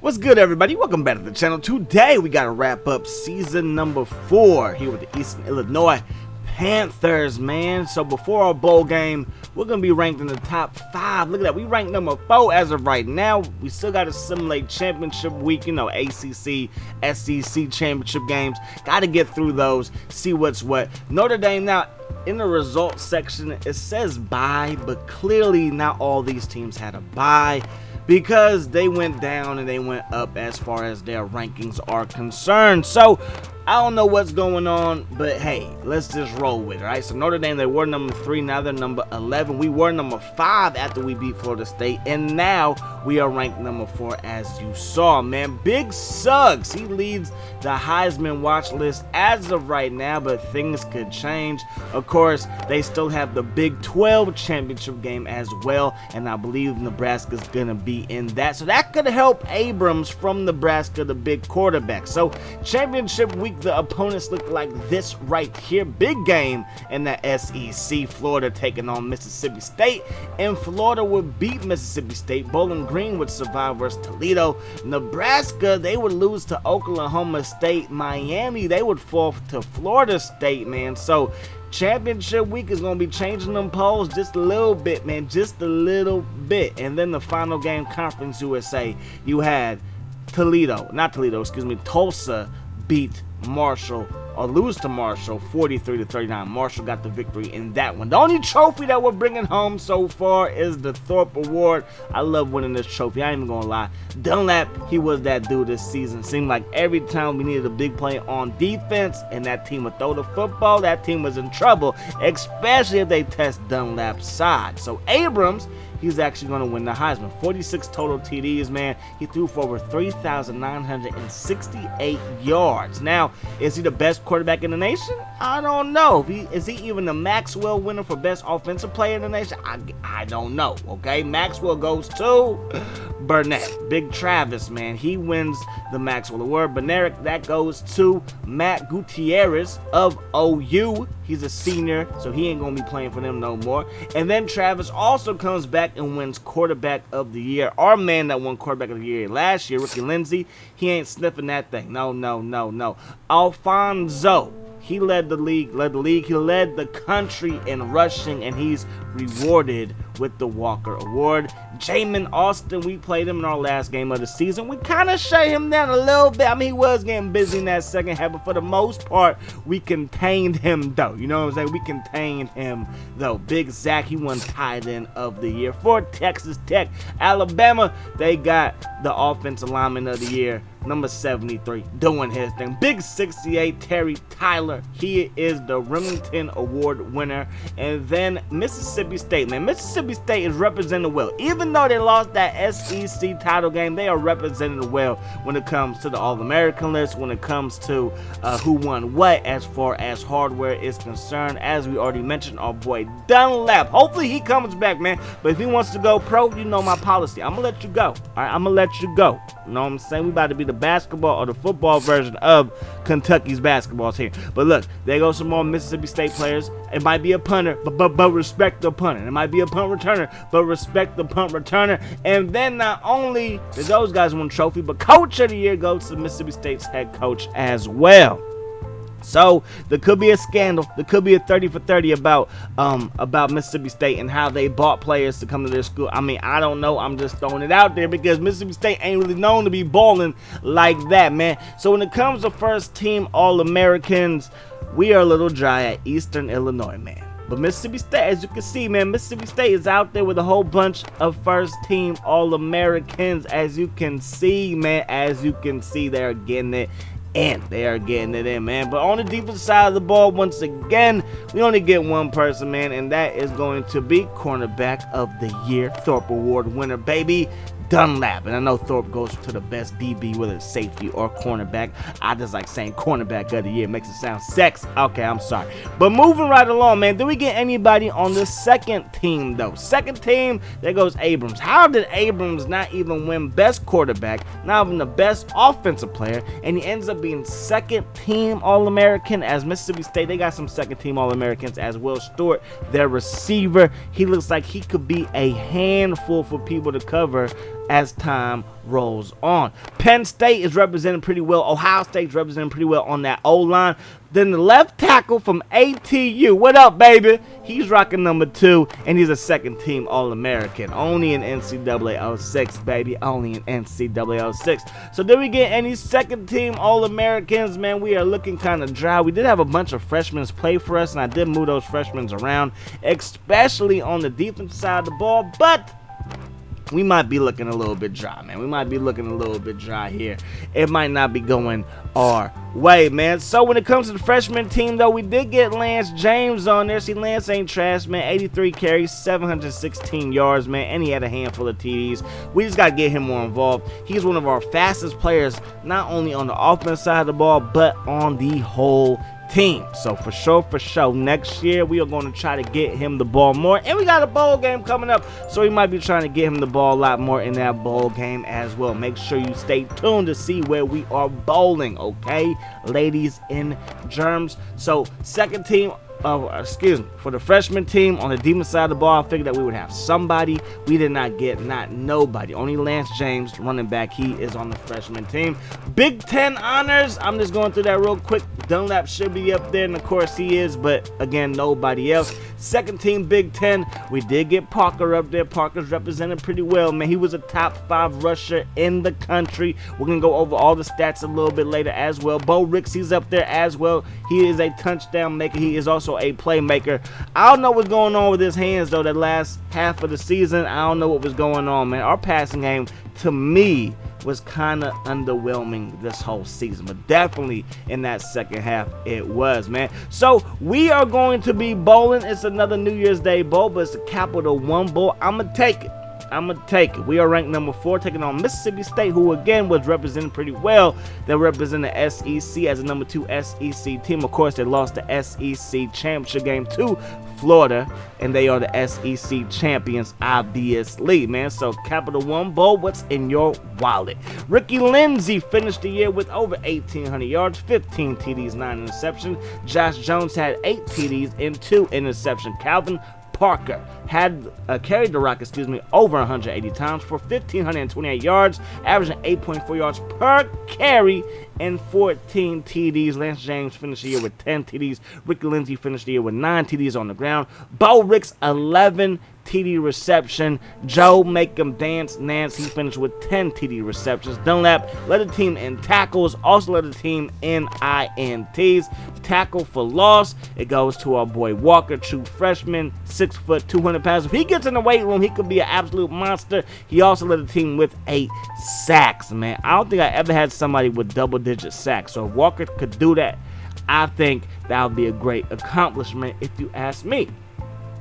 What's good, everybody? Welcome back to the channel. Today we got to wrap up season number 4 here with the Eastern Illinois Panthers, man. So before our bowl game, we're going to be ranked in the top 5. Look at that. We ranked number 4 as of right now. We still got to simulate championship week, ACC, SEC championship games. Got to get through those, see what's what. Notre Dame now, in the results section, it says bye, but clearly not all these teams had a bye, because they went down and they went up as far as their rankings are concerned. So I don't know what's going on, but hey, let's just roll with it, right? So Notre Dame, they were number 3, now they're number 11. We were number 5 after we beat Florida State, and now we are ranked number 4, as you saw, man. Big Suggs, he leads the Heisman watch list as of right now, but things could change. Of course, they still have the Big 12 championship game as well, and I believe Nebraska's gonna be in that. So that could help Abrams from Nebraska, the big quarterback. So championship week, the opponents look like this right here. Big game in the SEC. Florida taking on Mississippi State, and Florida would beat Mississippi State. Bowling Green would survive versus Toledo. Nebraska, they would lose to Oklahoma State. Miami, they would fall to Florida State, man. So championship week is going to be changing them polls just a little bit, man, just a little bit. And then the final game, Conference USA, you had Tulsa beat Marshall, or lose to Marshall 43-39. Marshall got the victory in that one. The only trophy that we're bringing home so far is the Thorpe Award. I love winning this trophy, I ain't even gonna lie. Dunlap, he was that dude this season. Seemed like every time we needed a big play on defense and that team would throw the football, that team was in trouble, especially if they test Dunlap's side. So Abrams, he's actually going to win the Heisman. 46 total TDs, man. He threw for over 3,968 yards. Now, is he the best quarterback in the nation? I don't know. Is he even the Maxwell winner for best offensive player in the nation? I don't know, okay? Maxwell goes to Burnett. Big Travis, man. He wins the Maxwell Award. Berneric, that goes to Matt Gutierrez of OU. He's a senior, so he ain't going to be playing for them no more. And then Travis also comes back and wins quarterback of the year. Our man that won quarterback of the year last year, Ricky Lindsey, he ain't sniffing that thing. No. Alfonso, he led the league, he led the country in rushing, and he's rewarded with the Walker Award. Jamin Austin, we played him in our last game of the season. We kind of shut him down a little bit. I mean, he was getting busy in that second half, but for the most part, we contained him, though. You know what I'm saying? We contained him, though. Big Zach, he won tight end of the year for Texas Tech. Alabama, they got the offensive lineman of the year, number 73, doing his thing. Big 68, Terry Tyler, he is the Remington Award winner. And then Mississippi State, man. Mississippi State is represented well. Even though they lost that SEC title game, they are represented well when it comes to the All-American list, when it comes to who won what as far as hardware is concerned. As we already mentioned, our boy Dunlap, hopefully he comes back, man. But if he wants to go pro, you know my policy. I'm going to let you go. All right, I'm going to let you go. You know what I'm saying? We about to be the basketball or the football version of Kentucky's basketballs here. But look, there goes some more Mississippi State players. It might be a punter, but respect the punter. It might be a punt returner, but respect the punt returner. And then not only did those guys win a trophy, but Coach of the Year goes to Mississippi State's head coach as well. So there could be a scandal. There could be a 30 for 30 about Mississippi State and how they bought players to come to their school. I mean, I don't know. I'm just throwing it out there because Mississippi State ain't really known to be balling like that, man. So when it comes to first team All-Americans, we are a little dry at Eastern Illinois, man. But Mississippi State, as you can see, man, Mississippi State is out there with a whole bunch of first-team All-Americans. As you can see, man, they're getting it. And they are getting it in, man. But on the defensive side of the ball, once again, we only get one person, man, and that is going to be cornerback of the year, Thorpe Award winner, baby, Dunlap. And I know Thorpe goes to the best DB, whether it's safety or cornerback. I just like saying cornerback of the year. It makes it sound sexy. Okay, I'm sorry. But moving right along, man, did we get anybody on the second team, though? Second team, there goes Abrams. How did Abrams not even win best quarterback, not even the best offensive player, and he ends up being second team All-American? As Mississippi State, they got some second team All-Americans as well. Stewart, their receiver, he looks like he could be a handful for people to cover as time rolls on. Penn State is represented pretty well. Ohio State's represented pretty well on that O-line. Then the left tackle from ATU, what up, baby? He's rocking number 2, and he's a second-team All-American. Only in NCAA 06, baby. Only in NCAA 06. So did we get any second-team All-Americans? Man, we are looking kind of dry. We did have a bunch of freshmen play for us, and I did move those freshmen around, especially on the defensive side of the ball, but we might be looking a little bit dry, man. We might be looking a little bit dry here. It might not be going our way, man. So when it comes to the freshman team, though, we did get Lance James on there. See, Lance ain't trash, man. 83 carries, 716 yards, man, and he had a handful of TDs. We just got to get him more involved. He's one of our fastest players, not only on the offense side of the ball, but on the whole team. So for sure, next year we are going to try to get him the ball more, and we got a bowl game coming up, so we might be trying to get him the ball a lot more in that bowl game as well. Make sure you stay tuned to see where we are bowling, okay, ladies and germs. So second team, for the freshman team on the defense side of the ball, I figured that we would have somebody. We did not get nobody. Only Lance James, running back. He is on the freshman team. Big Ten honors. I'm just going through that real quick. Dunlap should be up there, and of course he is, but again, nobody else. Second team Big Ten, we did get Parker up there. Parker's represented pretty well, man. He was a top 5 rusher in the country. We're going to go over all the stats a little bit later as well. Bo Ricks, he's up there as well. He is a touchdown maker. He is also a playmaker. I don't know what's going on with his hands, though, that last half of the season. I don't know what was going on, man. Our passing game, to me, was kind of underwhelming this whole season, but definitely in that second half it was, man. So we are going to be bowling. It's another New Year's Day bowl, but it's a Capital One bowl. I'm gonna take it. We are ranked number 4, taking on Mississippi State, who again was represented pretty well. They represent the SEC as a number 2 SEC team. Of course, they lost the SEC championship game to Florida, and they are the SEC champions, obviously, man. So Capital One Bowl, what's in your wallet? Ricky Lindsey finished the year with over 1,800 yards, 15 TDs, 9 interceptions. Josh Jones had 8 TDs and 2 interceptions. Calvin Parker had carried the rock, over 180 times for 1,528 yards, averaging 8.4 yards per carry and 14 TDs. Lance James finished the year with 10 TDs. Ricky Lindsey finished the year with 9 TDs on the ground. Bo Ricks, 11 TD reception. Joe Make 'em Dance Nance, he finished with 10 TD receptions. Dunlap led the team in tackles, also led the team in INTs. Tackle for loss, it goes to our boy Walker, true freshman, 6 foot, 200 pounds. If he gets in the weight room, he could be an absolute monster. He also led the team with 8 sacks, man. I don't think I ever had somebody with double-digit sacks. So if Walker could do that, I think that would be a great accomplishment if you ask me.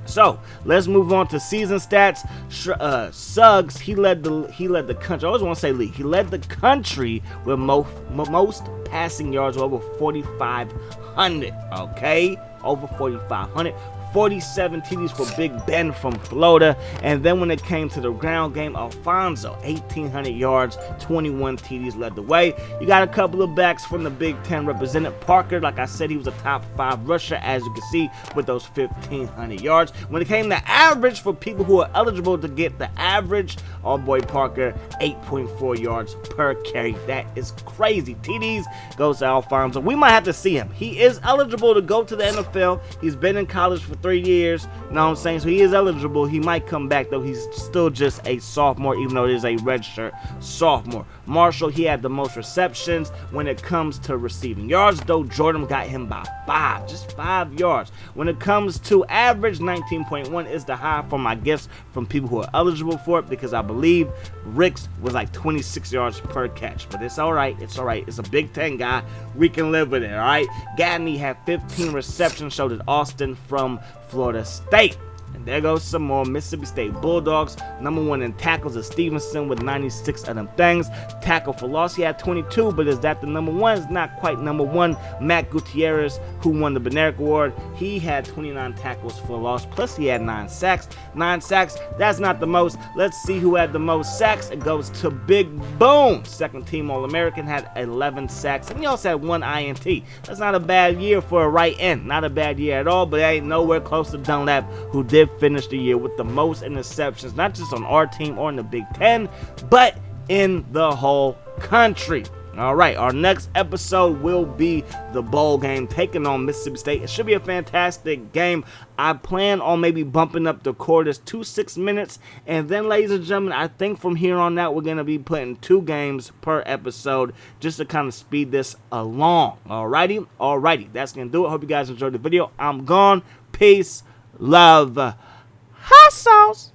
So let's move on to season stats. Suggs, he led the country. I always want to say league. He led the country with most passing yards, over 4,500. Okay, over 4,500. 47 TDs for Big Ben from Florida. And then when it came to the ground game, Alfonso, 1,800 yards, 21 TDs led the way. You got a couple of backs from the Big Ten represented. Parker, like I said, he was a top 5 rusher, as you can see, with those 1,500 yards. When it came to average for people who are eligible to get the average, our boy Parker, 8.4 yards per carry. That is crazy. TDs goes to Alfonso. We might have to see him. He is eligible to go to the NFL. He's been in college for 3 years, you know what I'm saying? So he is eligible. He might come back, though. He's still just a sophomore, even though it is a redshirt sophomore. Marshall, he had the most receptions when it comes to receiving yards, though Jordan got him by 5, just 5 yards. When it comes to average, 19.1 is the high for my guests from people who are eligible for it, because I believe Ricks was like 26 yards per catch. But it's all right. It's all right. It's a Big Ten guy. We can live with it, all right? Gadney had 15 receptions, so did Austin from Florida State. And there goes some more Mississippi State Bulldogs. Number 1 in tackles is Stevenson with 96 of them things. Tackle for loss, he had 22, but is that the number 1? It's not quite number 1. Matt Gutierrez, who won the Benerick Award, he had 29 tackles for loss, plus he had 9 sacks. 9 sacks, that's not the most. Let's see who had the most sacks. It goes to Big Boom. Second team All-American, had 11 sacks, and he also had 1 INT. That's not a bad year for a right end. Not a bad year at all, but it ain't nowhere close to Dunlap, who did did finish the year with the most interceptions, not just on our team or in the Big Ten, but in the whole country. All right, our next episode will be the bowl game taking on Mississippi State. It should be a fantastic game. I plan on maybe bumping up the quarters to 6 minutes. And then, ladies and gentlemen, I think from here on out, we're going to be putting 2 games per episode just to kind of speed this along. Alrighty? Alrighty. That's going to do it. Hope you guys enjoyed the video. I'm gone. Peace. Love. Hot sauce.